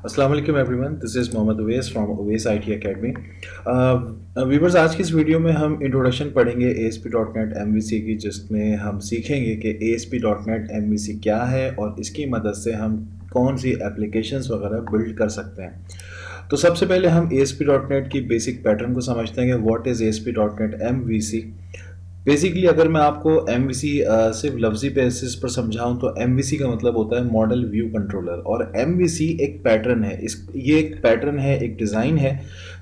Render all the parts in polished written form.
अस्सलाम वालेकुम everyone, this is Mohammad Uvais from Uvais IT Academy. Viewers, आज की इस वीडियो में हम इंट्रोडक्शन पढ़ेंगे ASP.NET MVC की, जिसमें हम सीखेंगे कि ASP.NET MVC क्या है और इसकी मदद से हम कौन सी एप्लीकेशंस वगैरह बिल्ड कर सकते हैं। तो सबसे पहले हम ASP.NET की बेसिक पैटर्न को समझते हैं कि what is ASP.NET MVC। Basically अगर मैं आपको MVC सिर्फ लफ्जी बेसिस पर समझाऊं तो MVC का मतलब होता है मॉडल व्यू कंट्रोलर, और MVC एक पैटर्न है। ये एक पैटर्न है, एक डिज़ाइन है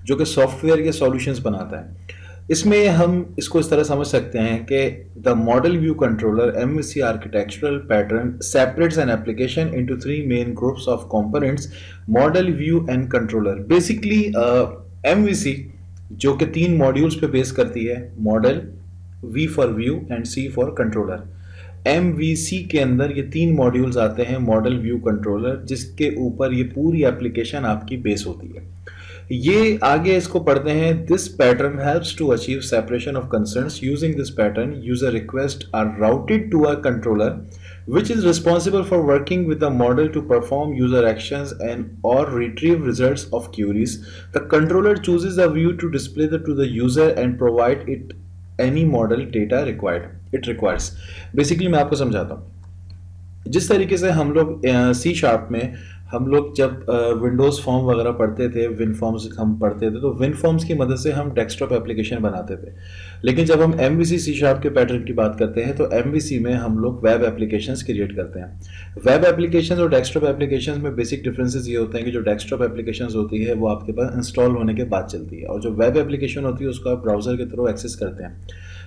जो कि सॉफ्टवेयर के सॉल्यूशंस बनाता है। इसमें हम इसको इस तरह समझ सकते हैं कि the model view controller MVC architectural pattern separates an application into three main groups of components: model, view and controller. Basically MVC जो कि तीन मॉड्यूल्स पे बेस करती है: model, V for view and C for controller. MVC के अंदर ये तीन मॉड्यूल्स आते हैं: मॉडल, व्यू, कंट्रोलर, जिसके ऊपर ये पूरी एप्लीकेशन आपकी बेस होती है। ये आगे इसको पढ़ते हैं। This pattern helps to achieve separation of concerns. Using this pattern user request are routed to a controller which is responsible for working with the model to perform user actions and or retrieve results of queries. The controller chooses a view to display to the user and provide it any model data requires. Basically मैं आपको समझाता हूँ। जिस तरीके से हम लोग C sharp में हम लोग जब विंडोज़ फॉर्म वगैरह पढ़ते थे, विन फॉर्म्स हम पढ़ते थे, तो विन फॉर्म्स की मदद से हम डेस्कटॉप एप्लीकेशन बनाते थे। लेकिन जब हम MVC सी शार्प के पैटर्न की बात करते हैं तो MVC में हम लोग वेब एप्लीकेशंस क्रिएट करते हैं। वेब एप्लीकेशंस और डेस्कटॉप एप्लीकेशंस में बेसिक डिफरेंसेस ये होते हैं कि जो डेस्कटॉप एप्लीकेशंस होती है वो आपके पास इंस्टॉल होने के बाद चलती है, और जो वेब एप्लीकेशन होती है उसको आप ब्राउज़र के थ्रू एक्सेस करते हैं।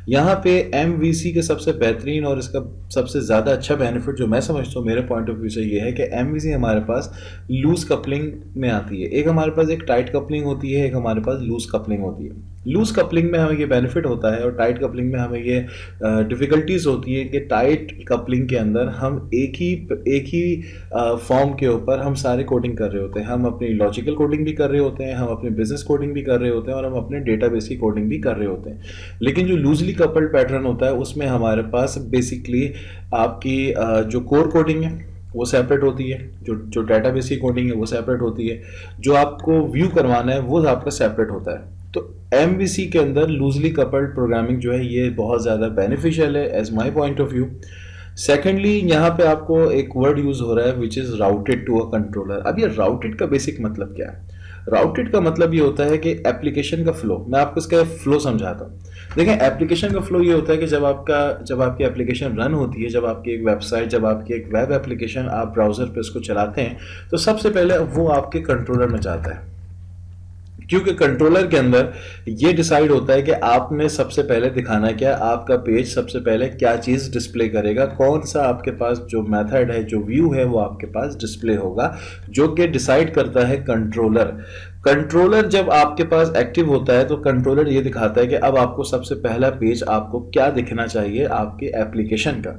यहाँ पे MVC के सबसे बेहतरीन और इसका सबसे ज़्यादा अच्छा बेनिफिट जो मैं समझता हूँ मेरे पॉइंट ऑफ व्यू से ये है कि MVC हमारे पास लूज कपलिंग में आती है। एक हमारे पास एक टाइट कपलिंग होती है, एक हमारे पास लूज कपलिंग होती है। लूज कपलिंग में हमें ये बेनिफिट होता है और टाइट कपलिंग में हमें ये डिफ़िकल्टीज होती है कि टाइट कपलिंग के अंदर हम एक ही फॉर्म के ऊपर हम सारे कोडिंग कर रहे होते हैं। हम अपनी लॉजिकल कोडिंग भी कर रहे होते हैं, हम अपनी बिजनेस कोडिंग भी कर रहे होते हैं, और हम अपने डेटाबेस की कोडिंग भी कर रहे होते हैं। लेकिन जो लूजली कपल्ड पैटर्न होता है उसमें हमारे पास बेसिकली आपकी जो कोर कोडिंग है वो सेपरेट होती है, जो डेटाबेस की कोडिंग है वो सेपरेट होती है, जो आपको व्यू करवाना है वो आपका सेपरेट होता है। तो MVC के अंदर लूजली कपल्ड प्रोग्रामिंग जो है ये बहुत ज़्यादा बेनिफिशियल है as my point of view. Secondly, यहाँ पे आपको एक वर्ड यूज हो रहा है which is routed to a controller. अब ये राउटेड का बेसिक मतलब क्या है? राउटेड का मतलब ये होता है कि एप्लीकेशन का फ्लो। मैं आपको इसका फ्लो समझाता हूँ। देखें, एप्लीकेशन का फ्लो ये होता है कि जब आपकी एप्लीकेशन रन होती है, जब आपकी एक वेबसाइट, जब आपकी एक वेब एप्लीकेशन आप ब्राउज़र पे उसको चलाते हैं, तो सबसे पहले वो आपके कंट्रोलर में जाता है, क्योंकि कंट्रोलर के अंदर ये डिसाइड होता है कि आपने सबसे पहले दिखाना क्या, आपका पेज सबसे पहले क्या चीज़ डिस्प्ले करेगा, कौन सा आपके पास जो मेथड है, जो व्यू है वो आपके पास डिस्प्ले होगा, जो कि डिसाइड करता है कंट्रोलर। कंट्रोलर जब आपके पास एक्टिव होता है तो कंट्रोलर ये दिखाता है कि अब आपको सबसे पहला पेज आपको क्या दिखना चाहिए आपके एप्लीकेशन का।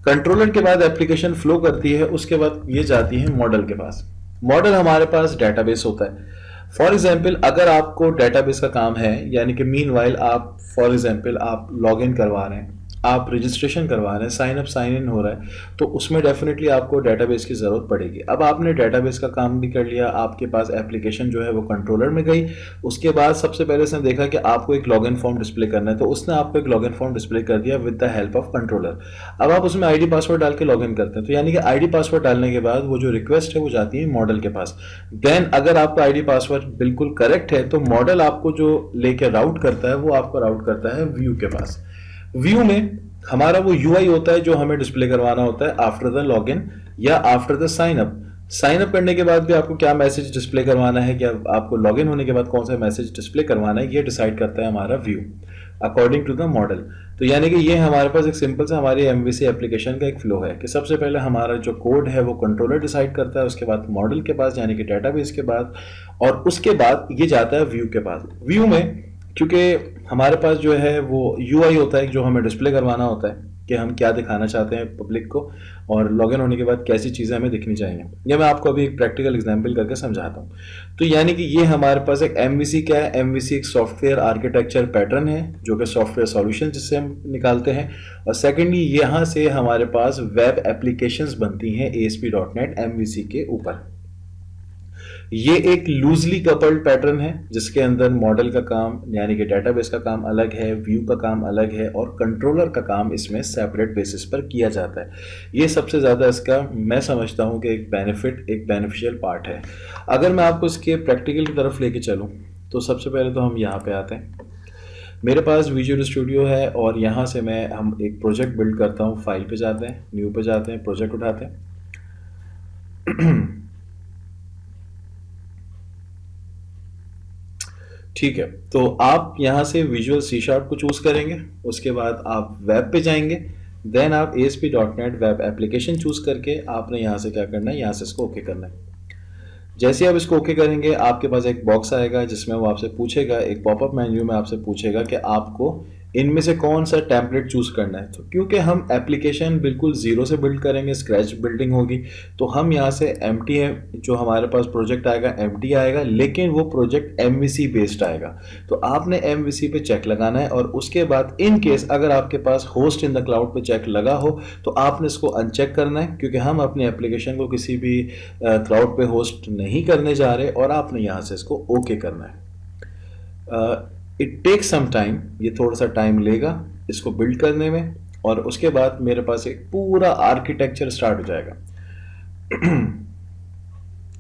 कंट्रोलर के बाद एप्लीकेशन फ्लो करती है, उसके बाद ये जाती है मॉडल के पास। मॉडल हमारे पास डेटाबेस होता है। फॉर एग्जाम्पल, अगर आपको डेटाबेस का काम है, यानी कि मीनवाइल आप फॉर एग्जाम्पल आप लॉग इन करवा रहे हैं, आप रजिस्ट्रेशन करवा रहे हैं, साइन अप साइन इन हो रहा है, तो उसमें डेफिनेटली आपको डेटाबेस की ज़रूरत पड़ेगी। अब आपने डेटाबेस का काम भी कर लिया, आपके पास एप्लीकेशन जो है वो कंट्रोलर में गई। उसके बाद सबसे पहले उसने देखा कि आपको एक लॉगिन फॉर्म डिस्प्ले करना है, तो उसने आपको एक लॉगिन फॉर्म डिस्प्ले कर दिया with the help of controller. अब आप उसमें ID पासवर्ड डाल के लॉगिन करते हैं, तो यानी कि ID पासवर्ड डालने के बाद वो जो रिक्वेस्ट है वो जाती है मॉडल के पास। देन अगर आपका ID पासवर्ड बिल्कुल करेक्ट है तो मॉडल आपको जो लेके राउट करता है वो आपको राउट करता है व्यू के पास। व्यू में हमारा वो UI होता है जो हमें डिस्प्ले करवाना होता है आफ्टर द लॉगिन या after the sign up. Sign up करने के बाद भी आपको क्या मैसेज डिस्प्ले करवाना है, क्या आपको लॉगिन होने के बाद कौन सा मैसेज डिस्प्ले करवाना है, ये डिसाइड करता है हमारा view according to the model. तो यानी कि ये हमारे पास एक सिंपल सा हमारी MVC एप्लीकेशन का एक फ्लो है कि सबसे पहले हमारा जो कोड है वो कंट्रोलर डिसाइड करता है, उसके बाद मॉडल के पास यानी कि डेटाबेस के बाद, और उसके बाद ये जाता है व्यू के पास। व्यू में क्योंकि हमारे पास जो है वो UI होता है जो हमें डिस्प्ले करवाना होता है कि हम क्या दिखाना चाहते हैं पब्लिक को, और लॉगिन होने के बाद कैसी चीज़ें हमें दिखनी चाहिए। ये मैं आपको अभी एक प्रैक्टिकल एग्जांपल करके समझाता हूँ। तो यानी कि ये हमारे पास एक MVC क्या है? MVC एक सॉफ्टवेयर आर्किटेक्चर पैटर्न है जो कि सॉफ्टवेयर सॉल्यूशन जिससे हम निकालते हैं, और सेकेंडली यहाँ से हमारे पास वेब एप्लीकेशंस बनती हैं ASP.NET MVC के ऊपर। ये एक लूजली कपल्ड पैटर्न है जिसके अंदर मॉडल का काम यानी कि डेटाबेस का काम अलग है, व्यू का काम अलग है और कंट्रोलर का काम इसमें सेपरेट बेसिस पर किया जाता है। ये सबसे ज़्यादा इसका मैं समझता हूँ कि एक बेनिफिट, एक बेनिफिशियल पार्ट है। अगर मैं आपको इसके प्रैक्टिकल की तरफ लेके चलूँ तो सबसे पहले तो हम यहाँ पे आते हैं। मेरे पास विजुअल स्टूडियो है और यहाँ से हम एक प्रोजेक्ट बिल्ड करता हूँ। फाइल पे जाते हैं, न्यू पे जाते हैं, प्रोजेक्ट उठाते हैं। ठीक है, तो आप यहाँ से विजुअल सी शार्प को चूज करेंगे, उसके बाद आप वेब पे जाएंगे, देन आप ASP.NET वेब एप्लीकेशन चूज करके आपने यहाँ से क्या करना है, यहाँ से इसको ओके करना है। जैसे आप इसको ओके करेंगे आपके पास एक बॉक्स आएगा जिसमें वो आपसे पूछेगा, एक पॉपअप मेन्यू में आपसे पूछेगा कि आपको इनमें से कौन सा टेम्पलेट चूज करना है। तो क्योंकि हम एप्लीकेशन बिल्कुल जीरो से बिल्ड करेंगे, स्क्रैच बिल्डिंग होगी, तो हम यहाँ से एम्प्टी जो हमारे पास प्रोजेक्ट आएगा एम्प्टी आएगा, लेकिन वो प्रोजेक्ट MVC बेस्ड आएगा। तो आपने MVC पे चेक लगाना है और उसके बाद इन केस अगर आपके पास होस्ट इन द क्लाउड पे चेक लगा हो तो आपने इसको अनचेक करना है, क्योंकि हम अपनी एप्लीकेशन को किसी भी क्लाउड पे होस्ट नहीं करने जा रहे और आपने यहाँ से इसको ओके करना है। इट टेक्स सम टाइम, ये थोड़ा सा टाइम लेगा इसको बिल्ड करने में और उसके बाद मेरे पास एक पूरा आर्किटेक्चर स्टार्ट हो जाएगा।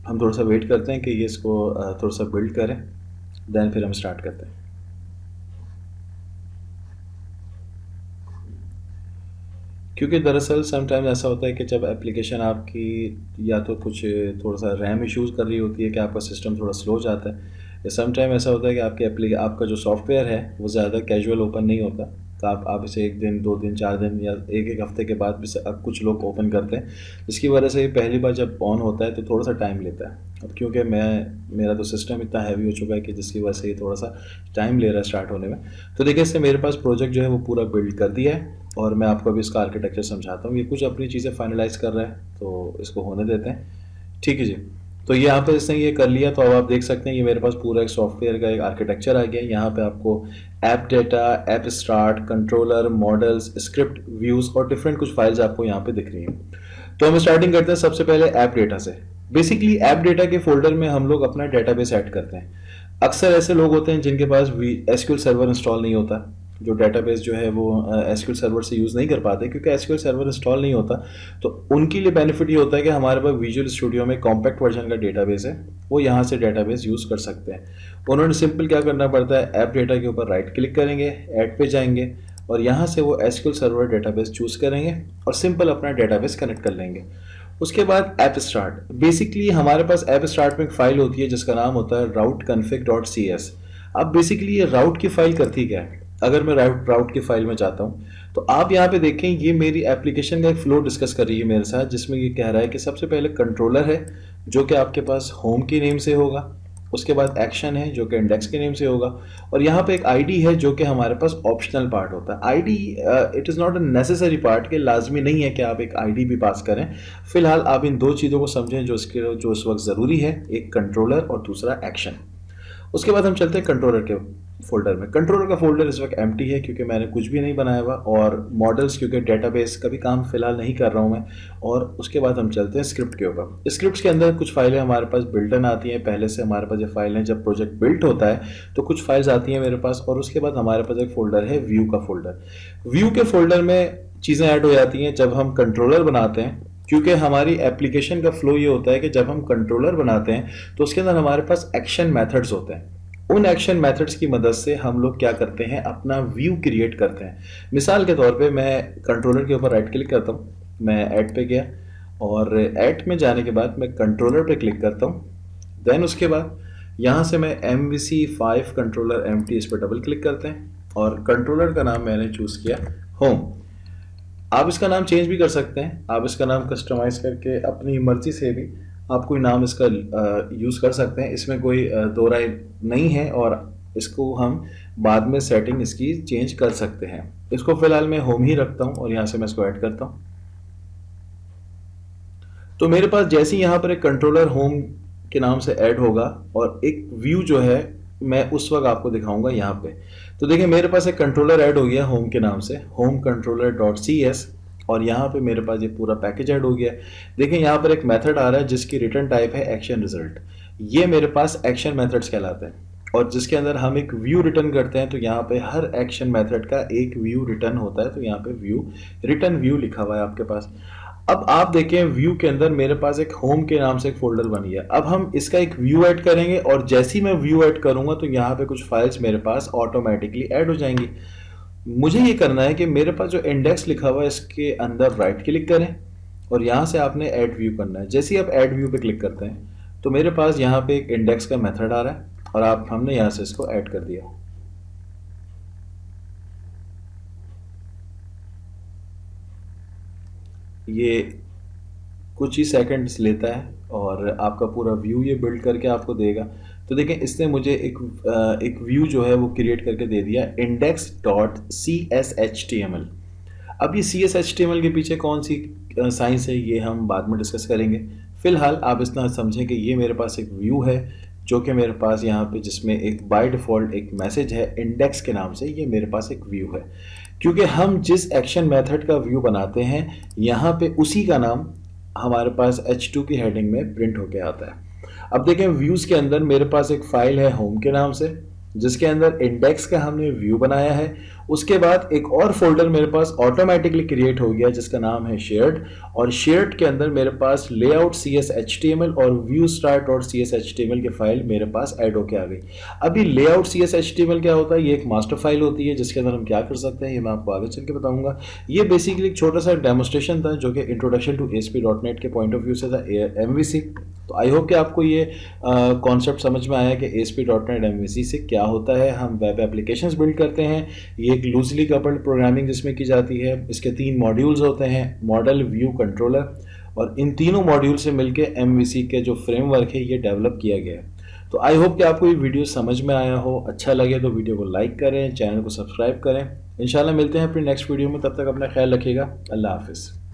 हम थोड़ा सा वेट करते हैं कि ये इसको थोड़ा सा बिल्ड करें, देन फिर हम स्टार्ट करते हैं। क्योंकि दरअसल समटाइम ऐसा होता है कि जब एप्लीकेशन आपकी या तो कुछ थोड़ा सा रैम इश्यूज़ कर रही होती है कि आपका सिस्टम थोड़ा स्लो जाता है, या समटाइम ऐसा होता है कि आपका जो सॉफ्टवेयर है वो ज़्यादा कैजुअल ओपन नहीं होता, तो आप इसे 1 दिन 2 दिन 4 दिन या एक हफ्ते के बाद भी कुछ लोग ओपन करते हैं, जिसकी वजह से पहली बार जब ऑन होता है तो थोड़ा सा टाइम लेता है। अब क्योंकि मेरा तो सिस्टम इतना हैवी हो चुका है कि जिसकी वजह से ये थोड़ा सा टाइम ले रहा है स्टार्ट होने में। तो देखिए इससे मेरे पास प्रोजेक्ट जो है वो पूरा बिल्ड कर दिया है और मैं आपको अभी इसका आर्किटेक्चर समझाता हूँ। ये कुछ अपनी चीज़ें फाइनलाइज कर रहा है तो इसको होने देते हैं। ठीक है जी, तो यहाँ पे इसने ये कर लिया तो अब आप देख सकते हैं ये मेरे पास पूरा एक सॉफ्टवेयर का एक आर्किटेक्चर आ गया। यहाँ पे आपको app data, app start, controller, models, script, views और डिफरेंट कुछ फाइल्स आपको यहाँ पे दिख रही हैं। तो हम स्टार्टिंग करते हैं सबसे पहले ऐप डेटा से। बेसिकली ऐप डेटा के फोल्डर में हम लोग अपना डेटाबेस ऐड करते हैं। अक्सर ऐसे लोग होते हैं जिनके पास SQL सर्वर इंस्टॉल नहीं होता, जो डेटाबेस जो है वो SQL सर्वर से यूज़ नहीं कर पाते क्योंकि SQL सर्वर इंस्टॉल नहीं होता। तो उनके लिए बेनिफिट ये होता है कि हमारे पास विजुअल स्टूडियो में कॉम्पैक्ट वर्जन का डेटाबेस है, वो यहाँ से डेटाबेस यूज़ कर सकते हैं। उन्होंने सिंपल क्या करना पड़ता है, ऐप डेटा के ऊपर राइट क्लिक करेंगे, ऐड पे जाएंगे और यहाँ से वो SQL सर्वर डेटाबेस चूज़ करेंगे और सिंपल अपना डेटाबेस कनेक्ट कर लेंगे। उसके बाद ऐप स्टार्ट। बेसिकली हमारे पास ऐप स्टार्ट में एक फाइल होती है जिसका नाम होता है routeconfig.cs। अब बेसिकली ये राउट की फाइल करती क्या है, अगर मैं राउट की फाइल में जाता हूँ तो आप यहाँ पे देखें ये मेरी एप्लीकेशन का एक फ्लो डिस्कस कर रही है मेरे साथ, जिसमें ये कह रहा है कि सबसे पहले कंट्रोलर है जो कि आपके पास होम की नेम से होगा, उसके बाद एक्शन है जो कि इंडेक्स के नेम से होगा और यहाँ पे एक आईडी है जो कि हमारे पास ऑप्शनल पार्ट होता है। ID it is not a necessary part, के लाजमी नहीं है कि आप एक आईडी भी पास करें। फिलहाल आप इन दो चीज़ों को समझें जो इस वक्त ज़रूरी है, एक कंट्रोलर और दूसरा एक्शन। उसके बाद हम चलते हैं कंट्रोलर के फोल्डर में। कंट्रोलर का फोल्डर इस वक्त एम्प्टी है क्योंकि मैंने कुछ भी नहीं बनाया हुआ, और मॉडल्स क्योंकि डेटाबेस का भी काम फिलहाल नहीं कर रहा हूँ मैं। और उसके बाद हम चलते हैं स्क्रिप्ट के ऊपर। स्क्रिप्ट्स के अंदर कुछ फाइलें हमारे पास बिल्टन आती हैं, पहले से हमारे पास ये फाइलें जब प्रोजेक्ट बिल्ट होता है तो कुछ फाइल्स आती हैं मेरे पास। और उसके बाद हमारे पास एक फोल्डर है व्यू का फोल्डर। व्यू के फोल्डर में चीज़ें ऐड हो जाती हैं जब हम कंट्रोलर बनाते हैं, क्योंकि हमारी एप्लीकेशन का फ्लो ये होता है कि जब हम कंट्रोलर बनाते हैं तो उसके अंदर हमारे पास एक्शन मेथड्स होते हैं। उन एक्शन मेथड्स की मदद से हम लोग क्या करते हैं, अपना व्यू क्रिएट करते हैं। मिसाल के तौर पे मैं कंट्रोलर के ऊपर राइट क्लिक करता हूँ, मैं ऐड पे गया और ऐड में जाने के बाद मैं कंट्रोलर पे क्लिक करता हूँ। देन उसके बाद यहाँ से मैं MVC5 कंट्रोलर एम्प्टी, इस पर डबल क्लिक करते हैं और कंट्रोलर का नाम मैंने चूज़ किया होम। आप इसका नाम चेंज भी कर सकते हैं, आप इसका नाम कस्टमाइज करके अपनी मर्जी से भी आप कोई नाम इसका यूज़ कर सकते हैं, इसमें कोई दो राय नहीं है और इसको हम बाद में सेटिंग इसकी चेंज कर सकते हैं। इसको फिलहाल मैं होम ही रखता हूँ और यहाँ से मैं इसको ऐड करता हूँ। तो मेरे पास जैसे ही यहाँ पर एक कंट्रोलर होम के नाम से ऐड होगा और एक व्यू जो है मैं उस वक्त आपको दिखाऊंगा यहाँ पे। तो देखिए मेरे पास एक कंट्रोलर ऐड हो गया होम के नाम से, होम controller.cs, और यहाँ पे मेरे पास ये पूरा पैकेज ऐड हो गया है। देखिए यहाँ पर एक मेथड आ रहा है जिसकी रिटर्न टाइप है एक्शन रिजल्ट। ये मेरे पास एक्शन मेथड्स कहलाते हैं। और जिसके अंदर हम एक व्यू रिटर्न करते हैं, तो यहाँ पे हर एक्शन मेथड का एक व्यू रिटर्न होता है। तो यहाँ पे व्यू रिटर्न व्यू लिखा हुआ है आपके पास। अब आप देखें व्यू के अंदर मेरे पास एक होम के नाम से एक फोल्डर बनी है। अब हम इसका एक व्यू ऐड करेंगे और जैसे ही मैं व्यू ऐड करूंगा तो यहाँ पे कुछ फाइल्स मेरे पास ऑटोमेटिकली ऐड हो जाएंगी। मुझे ये करना है कि मेरे पास जो इंडेक्स लिखा हुआ है इसके अंदर राइट क्लिक करें और यहाँ से आपने ऐड व्यू करना है। जैसे ही आप ऐड व्यू पे क्लिक करते हैं तो मेरे पास यहाँ पे एक इंडेक्स का मेथड आ रहा है और हमने यहाँ से इसको ऐड कर दिया। ये कुछ ही सेकंड्स लेता है और आपका पूरा व्यू ये बिल्ड करके आपको देगा। तो देखें इसने मुझे एक व्यू जो है वो क्रिएट करके दे दिया, index.cshtml। अब ये CSHTML के पीछे कौन सी साइंस है ये हम बाद में डिस्कस करेंगे। फिलहाल आप इतना समझें कि ये मेरे पास एक व्यू है जो कि मेरे पास यहाँ पे जिसमें एक बाय डिफ़ॉल्ट एक मैसेज है इंडेक्स के नाम से। ये मेरे पास एक व्यू है क्योंकि हम जिस एक्शन मेथड का व्यू बनाते हैं यहाँ पे उसी का नाम हमारे पास H2 की हेडिंग में प्रिंट होके आता है। अब देखें व्यूज़ के अंदर मेरे पास एक फाइल है होम के नाम से जिसके अंदर इंडेक्स का हमने व्यू बनाया है। उसके बाद एक और फोल्डर मेरे पास ऑटोमेटिकली क्रिएट हो गया जिसका नाम है शेयर्ड, और शेयर्ड के अंदर मेरे पास लेआउट CSHTML और व्यू स्टार्ट और CSHTML की फाइल मेरे पास ऐड होके आ गई। अभी लेआउट CSHTML क्या होता है, ये एक मास्टर फाइल होती है जिसके अंदर हम क्या कर सकते हैं ये मैं आपको आगे चल के बताऊंगा। ये बेसिकली एक छोटा सा डेमोस्ट्रेशन था जो कि इंट्रोडक्शन टू ASP.NET के पॉइंट ऑफ व्यू से था, MVC। तो आई होप कि आपको ये कॉन्सेप्ट समझ में आया कि ASP.NET MVC से क्या होता है। हम वेब एप्लीकेशंस बिल्ड करते हैं। ये एक लूजली कपल्ड प्रोग्रामिंग जिसमें की जाती है। इसके 3 मॉड्यूल्स होते हैं, मॉडल, व्यू, कंट्रोलर, और इन तीनों मॉड्यूल से मिलके MVC के जो फ्रेमवर्क है ये डेवलप किया गया है। तो आई होप कि आपको ये वीडियो समझ में आया हो। अच्छा लगे तो वीडियो को लाइक करें, चैनल को सब्सक्राइब करें। इंशाल्लाह मिलते हैं अपनी नेक्स्ट वीडियो में, तब तक अपना ख्याल रखिएगा। अल्लाह हाफिज़।